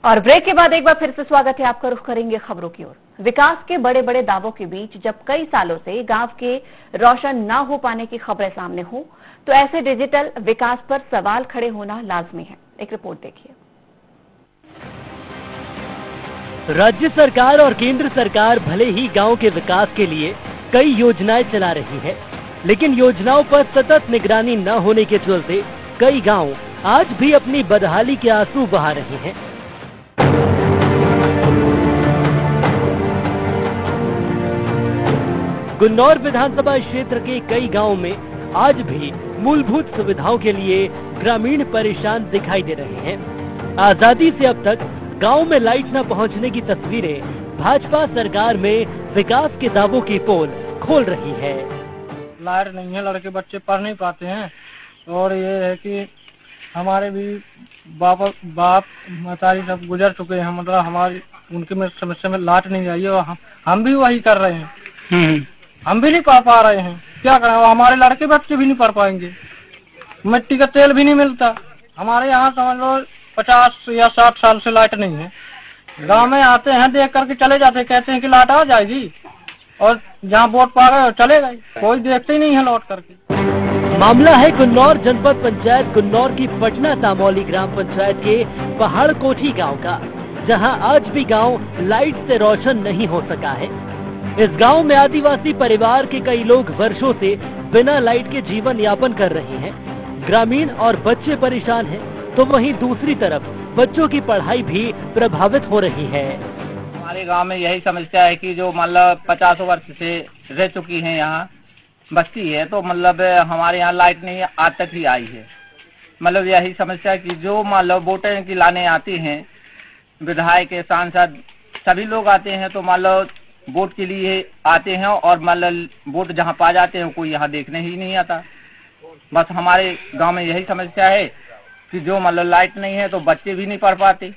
और ब्रेक के बाद एक बार फिर से स्वागत है आपका। रुख करेंगे खबरों की ओर। विकास के बड़े बड़े दावों के बीच जब कई सालों से गांव के रोशन न हो पाने की खबरें सामने हो, तो ऐसे डिजिटल विकास पर सवाल खड़े होना लाजमी है। एक रिपोर्ट देखिए। राज्य सरकार और केंद्र सरकार भले ही गांव के विकास के लिए कई योजनाएं चला रही है, लेकिन योजनाओं पर सतत निगरानी न होने के चलते कई गांव आज भी अपनी बदहाली के आंसू बहा रहे हैं। गुन्नौर विधानसभा क्षेत्र के कई गांवों में आज भी मूलभूत सुविधाओं के लिए ग्रामीण परेशान दिखाई दे रहे हैं। आजादी से अब तक गांव में लाइट न पहुंचने की तस्वीरें भाजपा सरकार में विकास के दावों की पोल खोल रही है। लाइट नहीं है, लड़के बच्चे पढ़ नहीं पाते हैं, और ये है कि हमारे भी बाप मतारी सब गुजर चुके हैं, मतलब हमारी उनके में समस्या में लाइट नहीं आई है, और हम भी वही कर रहे हैं। हम भी नहीं पा रहे हैं, क्या करें? हमारे लड़के बच्चे भी नहीं पढ़ पाएंगे। मिट्टी का तेल भी नहीं मिलता। हमारे यहाँ समझ लो 50 या 60 साल से लाइट नहीं है। गांव में आते हैं, देख करके चले जाते हैं, कहते हैं कि लाइट आ जाएगी, और जहाँ वोट पा गए चले गए, कोई देखते ही नहीं है लौट करके। मामला है गुन्नौर जनपद पंचायत गुन्नौर की पटना तामौली ग्राम पंचायत के पहाड़ कोठी गाँव का, जहाँ आज भी गाँव लाइट से रोशन नहीं हो सका है। इस गांव में आदिवासी परिवार के कई लोग वर्षों से बिना लाइट के जीवन यापन कर रहे हैं। ग्रामीण और बच्चे परेशान हैं, तो वहीं दूसरी तरफ बच्चों की पढ़ाई भी प्रभावित हो रही है। हमारे गांव में यही समस्या है कि जो मतलब 50 वर्ष से रह चुकी है, यहाँ बस्ती है, तो मतलब हमारे यहाँ लाइट नहीं आज तक ही आई है। मतलब यही समस्या कि जो मतलब वोटें की लाने आती हैं, विधायक सांसद सभी लोग आते हैं, तो मतलब वोट के लिए आते हैं, और मतलब वोट जहाँ पा जाते हैं कोई यहाँ देखने ही नहीं आता। बस हमारे गांव में यही समस्या है कि जो मतलब लाइट नहीं है तो बच्चे भी नहीं पढ़ पाते,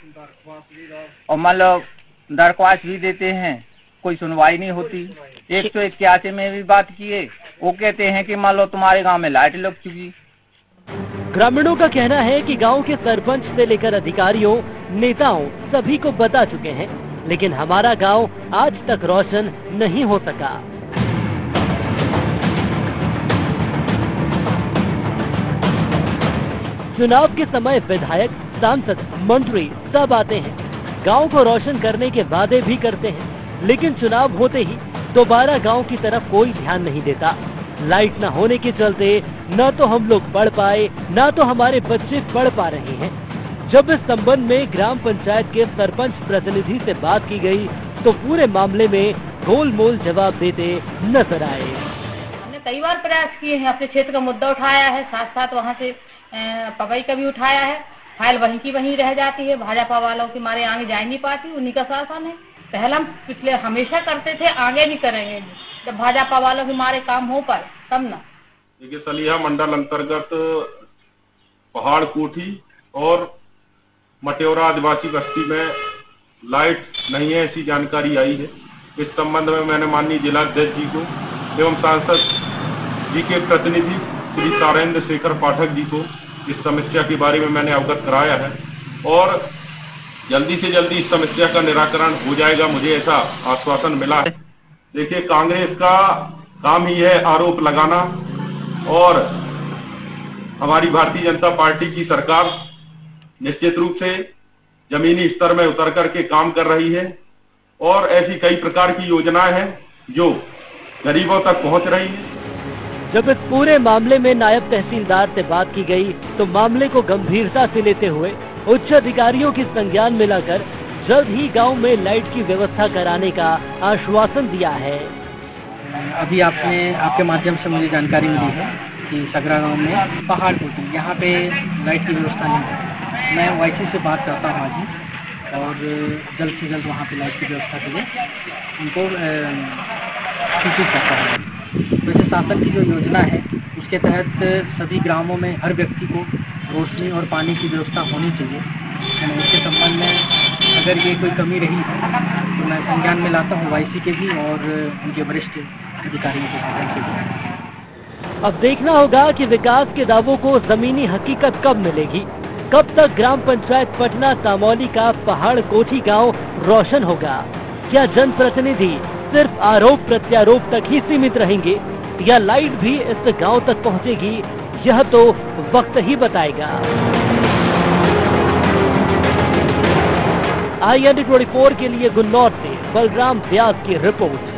और मतलब दरख्वास्त भी देते हैं, कोई सुनवाई नहीं होती। 181 में भी बात किए, वो कहते हैं कि मान लो तुम्हारे गांव में लाइट लग चुकी। ग्रामीणों का कहना है कि गांव के सरपंच से लेकर अधिकारियों, नेताओं सभी को बता चुके हैं, लेकिन हमारा गांव आज तक रोशन नहीं हो सका। चुनाव के समय विधायक, सांसद, मंत्री सब आते हैं, गांव को रोशन करने के वादे भी करते हैं, लेकिन चुनाव होते ही दोबारा गांव की तरफ कोई ध्यान नहीं देता। लाइट न होने के चलते न तो हम लोग पढ़ पाए, न तो हमारे बच्चे पढ़ पा रहे हैं। जब इस संबंध में ग्राम पंचायत के सरपंच प्रतिनिधि से बात की गई, तो पूरे मामले में गोलमोल जवाब देते नजर आए। हमने कई बार प्रयास किए हैं, अपने क्षेत्र का मुद्दा उठाया है, साथ साथ वहाँ से पवई का भी उठाया है। फाइल वहीं की वहीं रह जाती है, भाजपा वालों के मारे आगे जा नहीं पाती, उन्हीं का शासन है। पहले हम पिछले हमेशा करते थे, आगे भी करेंगे, जब भाजपा वालों के मारे काम हो पाए तब ना। देखिए, सलिया मंडल अंतर्गत पहाड़ कोठी और मटेौरा आदिवासी बस्ती में लाइट नहीं है, ऐसी जानकारी आई है। इस संबंध में मैंने माननीय जिलाध्यक्ष जी को एवं सांसद जी के प्रतिनिधि श्री तारेंद्र शेखर पाठक जी को इस समस्या के बारे में मैंने अवगत कराया है, और जल्दी से जल्दी इस समस्या का निराकरण हो जाएगा, मुझे ऐसा आश्वासन मिला है। देखिए, कांग्रेस का काम ही है आरोप लगाना, और हमारी भारतीय जनता पार्टी की सरकार निश्चित रूप से जमीनी स्तर में उतर करके काम कर रही है, और ऐसी कई प्रकार की योजनाएं हैं जो गरीबों तक पहुंच रही है। जब इस पूरे मामले में नायब तहसीलदार से बात की गई, तो मामले को गंभीरता से लेते हुए उच्च अधिकारियों की संज्ञान में लाकर जल्द ही गांव में लाइट की व्यवस्था कराने का आश्वासन दिया है। अभी आपके माध्यम से मुझे जानकारी मिली है कि सगरा गांव में पहाड़ कोठी, यहाँ पे लाइट की व्यवस्था नहीं है। मैं वाईसी से बात करता हूँ आज ही, और जल्द से जल्द वहाँ पे लाइट की व्यवस्था के लिए उनको सूचित करता हूँ। वैसे शासन की जो योजना है, उसके तहत सभी ग्रामों में हर व्यक्ति को रोशनी और पानी की व्यवस्था होनी चाहिए। इसके संबंध में अगर ये कोई कमी रही तो मैं संज्ञान में लाता हूँ वाईसी के भी और उनके वरिष्ठ अधिकारियों के भी। अब देखना होगा कि विकास के दावों को जमीनी हकीकत कब मिलेगी। कब तक ग्राम पंचायत पटना तामौली का पहाड़ कोठी गांव रोशन होगा? क्या जनप्रतिनिधि सिर्फ आरोप प्रत्यारोप तक ही सीमित रहेंगे या लाइट भी इस गांव तक पहुंचेगी? यह तो वक्त ही बताएगा। IND 24 के लिए गुन्नौर से बलराम व्यास की रिपोर्ट।